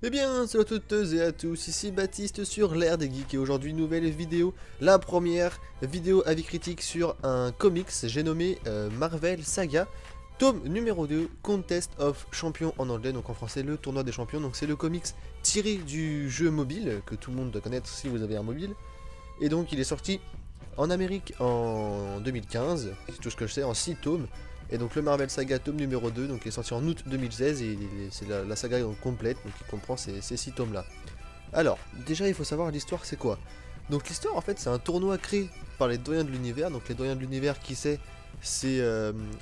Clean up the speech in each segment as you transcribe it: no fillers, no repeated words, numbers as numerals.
Eh bien, salut à toutes et à tous, ici Baptiste sur l'ère des geeks et aujourd'hui nouvelle vidéo, la première vidéo avis critique sur un comics, j'ai nommé Marvel Saga, tome numéro 2, Contest of Champions en anglais, donc en français le tournoi des champions, donc c'est le comics tiré du jeu mobile, que tout le monde doit connaître si vous avez un mobile, et donc il est sorti en Amérique en 2015, c'est tout ce que je sais, en 6 tomes. Et donc le Marvel Saga tome numéro 2, donc il est sorti en août 2016 et c'est la saga complète, donc il comprend ces 6 tomes là. Alors, déjà il faut savoir l'histoire c'est quoi. Donc l'histoire en fait c'est un tournoi créé par les doyens de l'univers, donc les doyens de l'univers qui c'est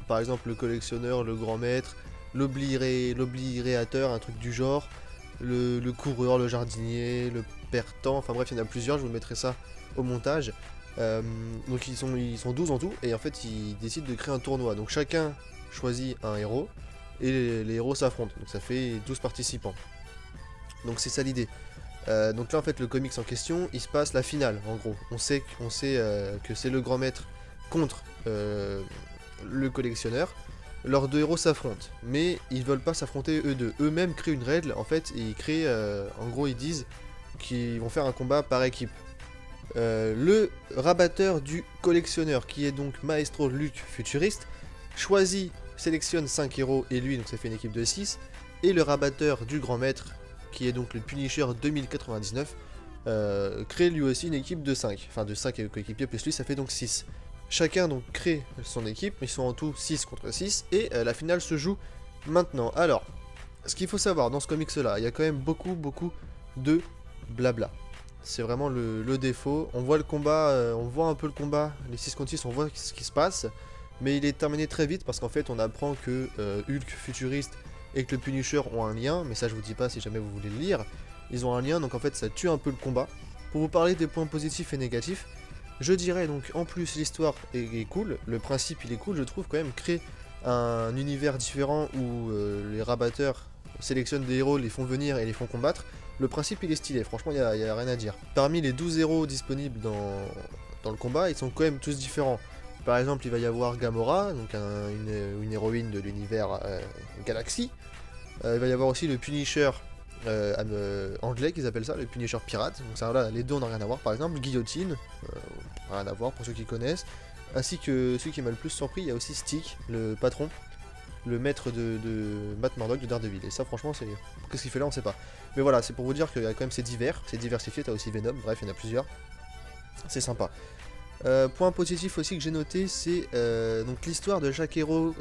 par exemple le collectionneur, le grand maître, l'obliréateur, un truc du genre, le coureur, le jardinier, le pertan, enfin bref il y en a plusieurs, je vous mettrai ça au montage. Donc ils sont 12 en tout, et en fait ils décident de créer un tournoi. Donc chacun choisit un héros, et les héros s'affrontent. Donc ça fait 12 participants. Donc c'est ça l'idée. Donc là en fait le comics en question, il se passe la finale en gros. On sait que c'est le grand maître contre le collectionneur. Leurs deux héros s'affrontent, mais ils veulent pas s'affronter eux deux. Eux-mêmes créent une règle, en fait, et ils créent, en gros ils disent qu'ils vont faire un combat par équipe. Le rabatteur du collectionneur, qui est donc Maestro Luke Futuriste, sélectionne 5 héros et lui, donc ça fait une équipe de 6. Et le rabatteur du grand maître, qui est donc le Punisher 2099, crée lui aussi une équipe de 5. Enfin de 5 coéquipiers plus lui, ça fait donc 6. Chacun donc crée son équipe, ils sont en tout 6 contre 6, et la finale se joue maintenant. Alors, ce qu'il faut savoir dans ce comics là, il y a quand même beaucoup de blabla. C'est vraiment le défaut. On voit le combat, on voit un peu le combat, les 6 contre 6, on voit ce qui se passe. Mais il est terminé très vite parce qu'en fait on apprend que Hulk Futuriste et que le Punisher ont un lien. Mais ça je vous dis pas si jamais vous voulez le lire. Ils ont un lien, donc en fait ça tue un peu le combat. Pour vous parler des points positifs et négatifs, je dirais donc en plus l'histoire est cool. Le principe il est cool, je trouve quand même. Créer un univers différent où les rabatteurs sélectionnent des héros, les font venir et les font combattre. Le principe il est stylé, franchement il y a rien à dire. Parmi les 12 héros disponibles dans le combat, ils sont quand même tous différents. Par exemple il va y avoir Gamora, donc une héroïne de l'univers Galaxy. Il va y avoir aussi le Punisher anglais qu'ils appellent ça, le Punisher pirate. Donc ça là, les deux n'ont rien à voir. Par exemple Guillotine, rien à voir pour ceux qui connaissent. Ainsi que celui qui m'a le plus surpris, il y a aussi Stick, le patron, le maître de Matt Murdock de Daredevil. Et ça franchement c'est... Qu'est-ce qu'il fait là on sait pas. Mais voilà, c'est pour vous dire qu'il y a quand même c'est divers, c'est diversifié, t'as aussi Venom, bref il y en a plusieurs. C'est sympa. Point positif aussi que j'ai noté, c'est donc l'histoire de chaque héros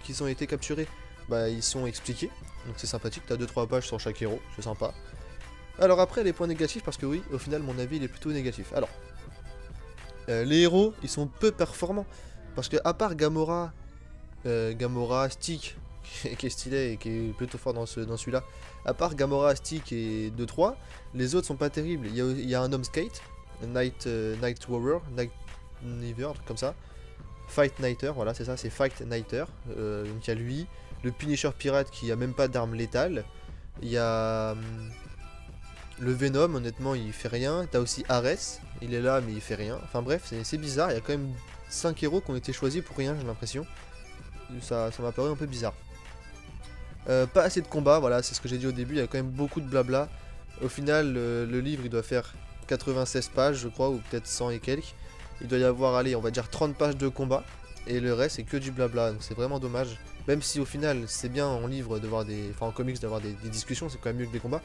qui ont été capturés, bah ils sont expliqués. Donc c'est sympathique, t'as 2-3 pages sur chaque héros, c'est sympa. Alors après les points négatifs, parce que oui, au final mon avis il est plutôt négatif. Alors, les héros ils sont peu performants, parce que à part Gamora, Stick, qui est stylé et qui est plutôt fort dans celui-là. À part Gamora, Stick et 2-3, les autres sont pas terribles. Il y a un homme skate, Night Warrior, Night Niver, comme ça. Fight Nighter, voilà, c'est ça, c'est Fight Nighter. Donc il y a lui, le Punisher pirate qui a même pas d'arme létale. Il y a le Venom, honnêtement, il fait rien. T'as aussi Ares, il est là mais il fait rien. Enfin bref, c'est bizarre. Il y a quand même 5 héros qui ont été choisis pour rien, j'ai l'impression. Ça m'a paru un peu bizarre. Pas assez de combats, voilà, c'est ce que j'ai dit au début, il y a quand même beaucoup de blabla. Au final, le livre il doit faire 96 pages, je crois, ou peut-être 100 et quelques. Il doit y avoir, allez, on va dire 30 pages de combat, et le reste c'est que du blabla, donc c'est vraiment dommage. Même si au final, c'est bien en livre d'avoir des. Enfin, en comics d'avoir des discussions, c'est quand même mieux que des combats.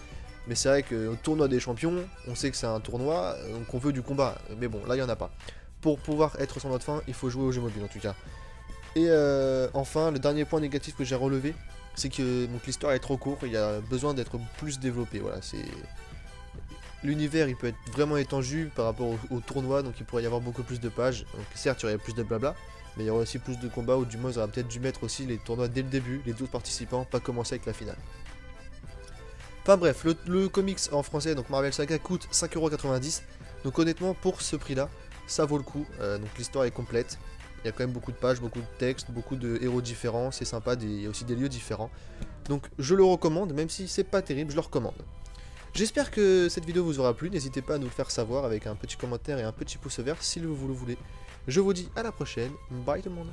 Mais c'est vrai qu'au tournoi des champions, on sait que c'est un tournoi, donc on veut du combat. Mais bon, là il n'y en a pas. Pour pouvoir être sur notre fin, il faut jouer au jeu mobile en tout cas. Et enfin, le dernier point négatif que j'ai relevé, c'est que l'histoire est trop courte, il y a besoin d'être plus développé. Voilà, c'est l'univers, il peut être vraiment étendu par rapport au tournoi, donc il pourrait y avoir beaucoup plus de pages. Donc certes, il y aurait plus de blabla, mais il y aurait aussi plus de combats, ou du moins, ils auraient peut-être dû mettre aussi les tournois dès le début, les 12 participants, pas commencer avec la finale. Enfin bref, le comics en français, donc Marvel Saga, coûte 5,90€. Donc honnêtement, pour ce prix-là, ça vaut le coup. Donc l'histoire est complète. Il y a quand même beaucoup de pages, beaucoup de textes, beaucoup de héros différents, c'est sympa, il y a aussi des lieux différents. Donc je le recommande, même si c'est pas terrible, je le recommande. J'espère que cette vidéo vous aura plu, n'hésitez pas à nous le faire savoir avec un petit commentaire et un petit pouce vert si vous le voulez. Je vous dis à la prochaine, bye tout le monde.